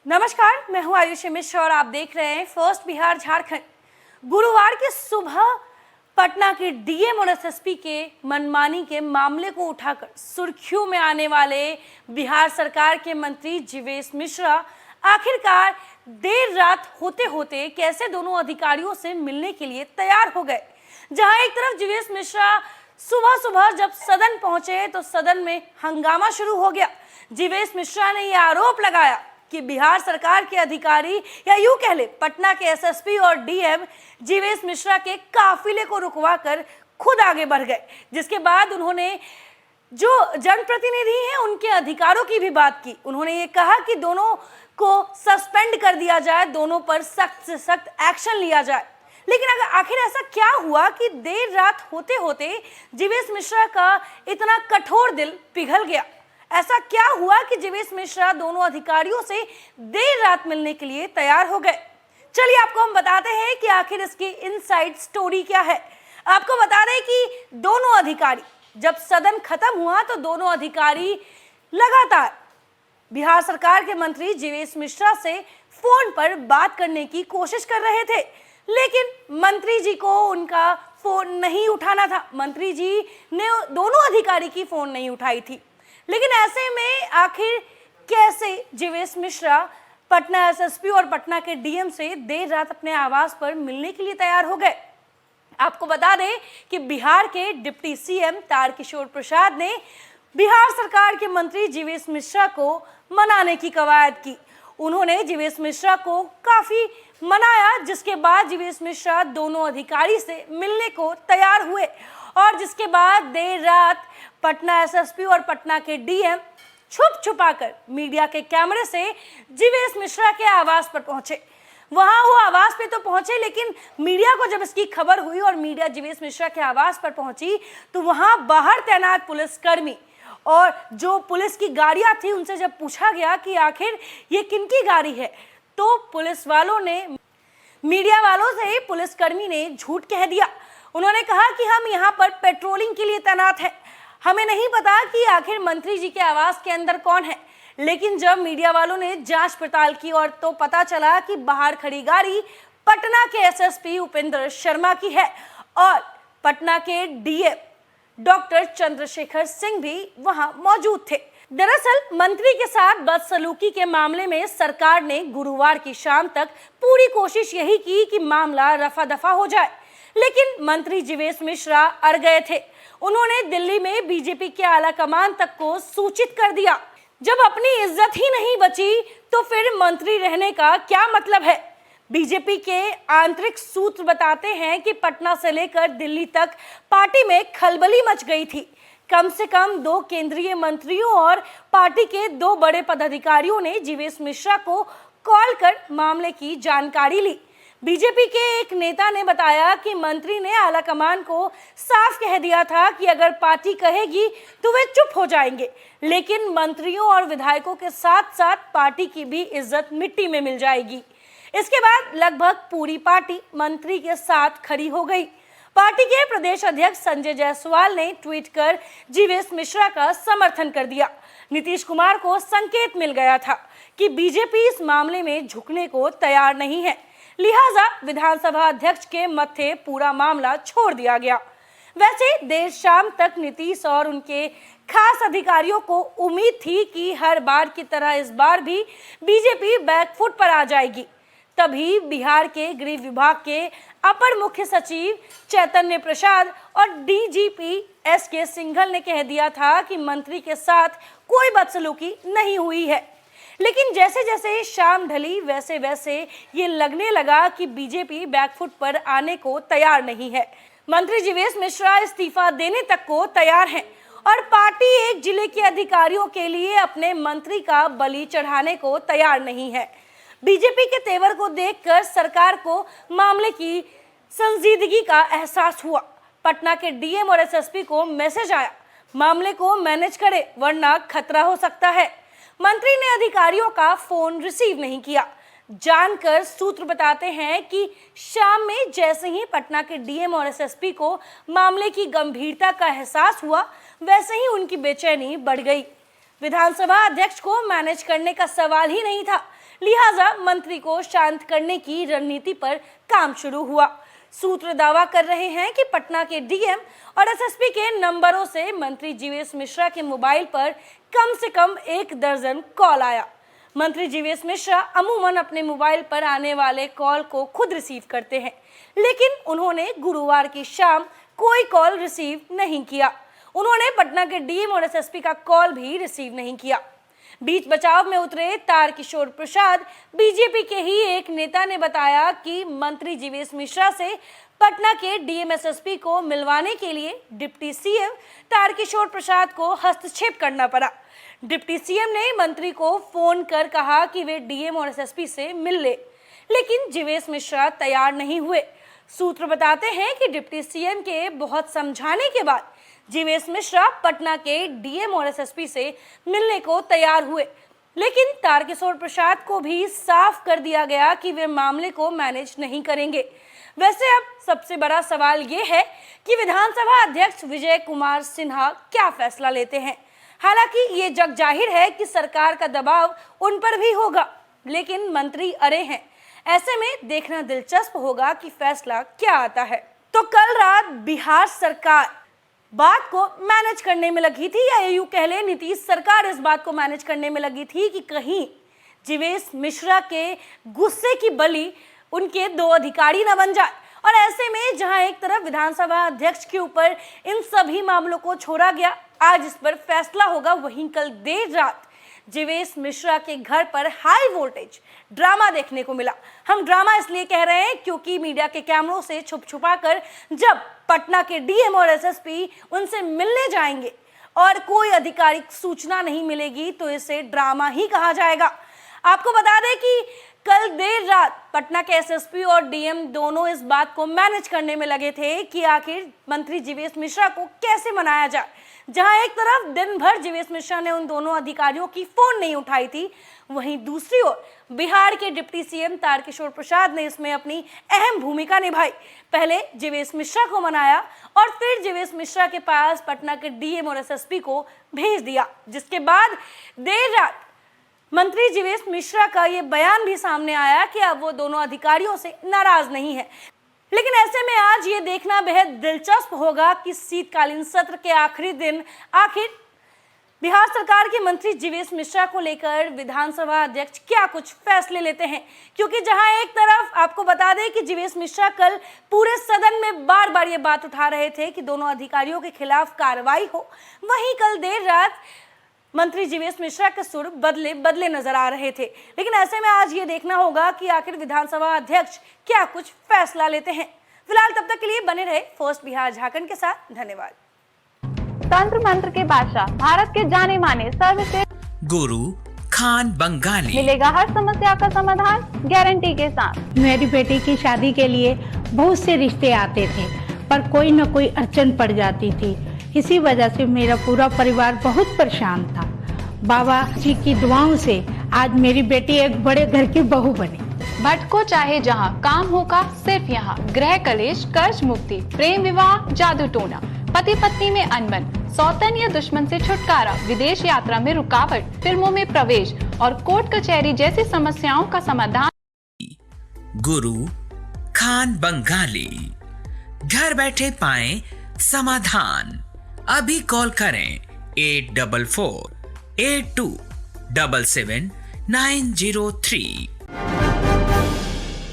नमस्कार, मैं हूं आयुषी मिश्रा और आप देख रहे हैं फर्स्ट बिहार झारखंड। गुरुवार की सुबह पटना के डीएम और एसएसपी के मनमानी के मामले को उठाकर सुर्खियों में आने वाले बिहार सरकार के मंत्री जीवेश मिश्रा आखिरकार देर रात होते होते कैसे दोनों अधिकारियों से मिलने के लिए तैयार हो गए। जहां एक तरफ जीवेश मिश्रा सुबह सुबह जब सदन पहुंचे तो सदन में हंगामा शुरू हो गया। जीवेश मिश्रा ने यह आरोप लगाया कि बिहार सरकार के अधिकारी या यूं कह ले पटना के एसएसपी और डीएम जीवेश मिश्रा के काफिले को रुकवाकर खुद आगे बढ़ गए, जिसके बाद उन्होंने जो जनप्रतिनिधि हैं उनके अधिकारों की भी बात की। उन्होंने ये कहा कि दोनों को सस्पेंड कर दिया जाए, दोनों पर सख्त से सख्त एक्शन लिया जाए। लेकिन अगर आखिर ऐसा क्या हुआ कि देर रात होते होते जीवेश मिश्रा का इतना कठोर दिल पिघल गया? ऐसा क्या हुआ कि जीवेश मिश्रा दोनों अधिकारियों से देर रात मिलने के लिए तैयार हो गए? चलिए आपको हम बताते हैं कि आखिर इसकी इनसाइड स्टोरी क्या है। आपको बता रहे कि दोनों अधिकारी जब सदन खत्म हुआ तो दोनों अधिकारी लगातार बिहार सरकार के मंत्री जीवेश मिश्रा से फोन पर बात करने की कोशिश कर रहे थे, लेकिन मंत्री जी को उनका फोन नहीं उठाना था। मंत्री जी ने दोनों अधिकारी की फोन नहीं उठाई थी। लेकिन ऐसे में आखिर कैसे जीवेश मिश्रा पटना एसएसपी और पटना के डीएम से देर रात अपने आवास पर मिलने के लिए तैयार हो गए? आपको बता दें कि बिहार के डिप्टी सीएम तारकिशोर प्रसाद ने बिहार सरकार के मंत्री जीवेश मिश्रा को मनाने की कवायद की। उन्होंने जीवेश मिश्रा को काफी मनाया, जिसके बाद जीवेश मिश्रा दोनों अधिकारी से मिलने को तैयार हुए और जिसके बाद देर रात पटना एसएसपी और पटना के डीएम छुप छुपाकर मीडिया के कैमरे से जीवेश मिश्रा के आवास पर पहुंचे। वहां वो आवास पे तो पहुंचे, लेकिन मीडिया को जब इसकी खबर हुई और मीडिया जीवेश मिश्रा के आवास पर पहुंची तो वहां बाहर तैनात पुलिसकर्मी और जो पुलिस की गाड़ियां थी उनसे जब पूछा गया कि आखिर ये किनकी गाड़ी है, तो पुलिस वालों ने मीडिया वालों से पुलिसकर्मी ने झूठ कह दिया। उन्होंने कहा कि हम यहाँ पर पेट्रोलिंग के लिए तैनात हैं, हमें नहीं पता कि आखिर मंत्री जी के आवास के अंदर कौन है। लेकिन जब मीडिया वालों ने जांच पड़ताल की और तो पता चला कि बाहर खड़ी गाड़ी पटना के एसएसपी उपेंद्र शर्मा की है और पटना के डीएम डॉक्टर चंद्रशेखर सिंह भी वहां मौजूद थे। दरअसल मंत्री के साथ बदसलूकी के मामले में सरकार ने गुरुवार की शाम तक पूरी कोशिश यही की कि मामला रफा दफा हो जाए, लेकिन मंत्री जीवेश मिश्रा अड़ गए थे। उन्होंने दिल्ली में बीजेपी के आला कमान तक को सूचित कर दिया। जब अपनी इज्जत ही नहीं बची तो फिर मंत्री रहने का क्या मतलब है? बीजेपी के आंतरिक सूत्र बताते हैं कि पटना से लेकर दिल्ली तक पार्टी में खलबली मच गई थी। कम से कम 2 केंद्रीय मंत्रियों और पार्टी के 2 बड़े पदाधिकारियों ने जीवेश मिश्रा को कॉल कर मामले की जानकारी ली। बीजेपी के एक नेता ने बताया कि मंत्री ने आलाकमान को साफ कह दिया था कि अगर पार्टी कहेगी तो वे चुप हो जाएंगे, लेकिन मंत्रियों और विधायकों के साथ साथ पार्टी की भी इज्जत मिट्टी में मिल जाएगी। इसके बाद लगभग पूरी पार्टी मंत्री के साथ खड़ी हो गई। पार्टी के प्रदेश अध्यक्ष संजय जायसवाल ने ट्वीट कर जीवेश मिश्रा का समर्थन कर दिया। नीतीश कुमार को संकेत मिल गया था कि बीजेपी इस मामले में झुकने को तैयार नहीं है, लिहाजा विधानसभा अध्यक्ष के मत्थे पूरा मामला छोड़ दिया गया। वैसे देर शाम तक नीतीश और उनके खास अधिकारियों को उम्मीद थी कि हर बार की तरह इस बार भी बीजेपी बैकफुट पर आ जाएगी। तभी बिहार के गृह विभाग के अपर मुख्य सचिव चैतन्य प्रसाद और डीजीपी एसके सिंघल ने कह दिया था कि मंत्री के साथ कोई बदसलूकी नहीं हुई है। लेकिन जैसे जैसे शाम ढली वैसे वैसे ये लगने लगा कि बीजेपी बैकफुट पर आने को तैयार नहीं है। मंत्री जीवेश मिश्रा इस्तीफा देने तक को तैयार हैं और पार्टी एक जिले के अधिकारियों के लिए अपने मंत्री का बलि चढ़ाने को तैयार नहीं है। बीजेपी के तेवर को देखकर सरकार को मामले की संजीदगी का एहसास हुआ। पटना के डीएम और एसएसपी को मैसेज आया, मामले को मैनेज करे वरना खतरा हो सकता है। मंत्री ने अधिकारियों का फोन रिसीव नहीं किया। जानकर सूत्र बताते हैं कि शाम में जैसे ही पटना के डीएम और एसएसपी को मामले की गंभीरता का एहसास हुआ, वैसे ही उनकी बेचैनी बढ़ गई। विधानसभा अध्यक्ष को मैनेज करने का सवाल ही नहीं था, लिहाजा मंत्री को शांत करने की रणनीति पर काम शुरू हुआ। सूत्र दावा कर रहे हैं कि पटना के डीएम और एसएसपी के नंबरों से मंत्री जीवेश मिश्रा के मोबाइल पर कम से कम 1 दर्जन कॉल आया। मंत्री जीवेश मिश्रा अमूमन अपने मोबाइल पर आने वाले कॉल को खुद रिसीव करते हैं, लेकिन उन्होंने गुरुवार की शाम कोई कॉल रिसीव नहीं किया। उन्होंने पटना के डीएम और एसएसपी का कॉल भी रिसीव नहीं किया। बीच बचाव में उतरे तारकिशोर प्रसाद बीजेपी के ही एक नेता ने बताया कि मंत्री जीवेश मिश्रा से पटना के डीएम एसएसपी को मिलवाने के लिए डिप्टी सीएम तारकिशोर प्रसाद को हस्तक्षेप करना पड़ा। डिप्टी सीएम ने मंत्री को फोन कर कहा कि वे डीएम और एसएसपी से मिल ले, लेकिन जीवेश मिश्रा तैयार नहीं हुए। सूत्र बताते हैं कि डिप्टी सीएम के बहुत समझाने के बाद जीवेश मिश्रा पटना के डीएम और एसएसपी से मिलने को तैयार हुए, लेकिन तारकिशोर प्रसाद को भी साफ कर दिया गया कि वे मामले को मैनेज नहीं करेंगे। वैसे अब सबसे बड़ा सवाल ये है कि विधानसभा अध्यक्ष विजय कुमार सिन्हा क्या फैसला लेते हैं। हालांकि ये जग जाहिर है कि सरकार का दबाव उन पर भी होगा, लेकिन मंत्री अड़े हैं। ऐसे में देखना दिलचस्प होगा कि फैसला क्या आता है। तो कल रात बिहार सरकार बात को मैनेज करने में लगी थी, या यूं कह ले नीतीश सरकार इस बात को मैनेज करने में लगी थी कि कहीं जीवेश मिश्रा के गुस्से की बलि उनके 2 अधिकारी न बन जाए। और ऐसे में जहां एक तरफ विधानसभा अध्यक्ष के ऊपर इन सभी मामलों को छोड़ा गया, आज इस पर फैसला होगा, वहीं कल देर रात जीवेश मिश्रा के घर पर हाई वोल्टेज ड्रामा देखने को मिला। हम ड्रामा इसलिए कह रहे हैं क्योंकि मीडिया के कैमरों से छुपा कर जब पटना के डीएम और एसएसपी उनसे मिलने जाएंगे और कोई आधिकारिक सूचना नहीं मिलेगी तो इसे ड्रामा ही कहा जाएगा। आपको बता दें कि कल देर रात पटना के एसएसपी और डीएम दोनों इस बात को मैनेज करने में लगे थे कि आखिर मंत्री जीवेश मिश्रा को कैसे मनाया जाए। जहां एक तरफ दिन भर जीवेश मिश्रा ने उन दोनों अधिकारियों की फोन नहीं उठाई थी, वहीं दूसरी ओर बिहार के डिप्टी सीएम तारकिशोर प्रसाद ने इसमें अपनी अहम भूमिका निभाई। पहले जीवेश मिश्रा को मनाया और फिर जीवेश मिश्रा के पास पटना के डीएम और एसएसपी को भेज दिया, जिसके बाद देर रात मंत्री जीवेश मिश्रा का ये बयान भी सामने आया कि अब वो दोनों अधिकारियों से नाराज नहीं है। लेकिन ऐसे में आज ये देखना बेहद दिलचस्प होगा कि शीतकालीन सत्र के आखिरी दिन आखिर बिहार सरकार के मंत्री जीवेश मिश्रा को लेकर विधानसभा अध्यक्ष क्या कुछ फैसले लेते हैं। क्योंकि जहां एक तरफ आपको बता दें कि जीवेश मिश्रा कल पूरे सदन में बार बार ये बात उठा रहे थे कि दोनों अधिकारियों के खिलाफ कार्रवाई हो, वहीं कल देर रात मंत्री जीवेश मिश्रा के सुर बदले नजर आ रहे थे। लेकिन ऐसे में आज ये देखना होगा कि आखिर विधानसभा अध्यक्ष क्या कुछ फैसला लेते हैं। फिलहाल तब तक के लिए बने रहे फर्स्ट बिहार झारखंड के साथ। धन्यवाद। तंत्र मंत्र के बादशाह, भारत के जाने माने सर्वश्रेष्ठ गुरु खान बंगाली, मिलेगा हर समस्या का समाधान गारंटी के साथ। मेरी बेटी की शादी के लिए बहुत से रिश्ते आते थे, पर कोई न कोई अड़चन पड़ जाती थी। इसी वजह से मेरा पूरा परिवार बहुत परेशान था। बाबा जी की दुआओं से आज मेरी बेटी एक बड़े घर की बहू बनी। भटको चाहे जहां, काम होगा सिर्फ यहाँ। गृह कलेश, कर्ज मुक्ति, प्रेम विवाह, जादू टोना, पति पत्नी में अनबन, सौतन या दुश्मन से छुटकारा, विदेश यात्रा में रुकावट, फिल्मों में प्रवेश और कोर्ट कचहरी जैसी समस्याओं का समाधान। गुरु खान बंगाली, घर बैठे पाएं समाधान। अभी कॉल करें 8448277903।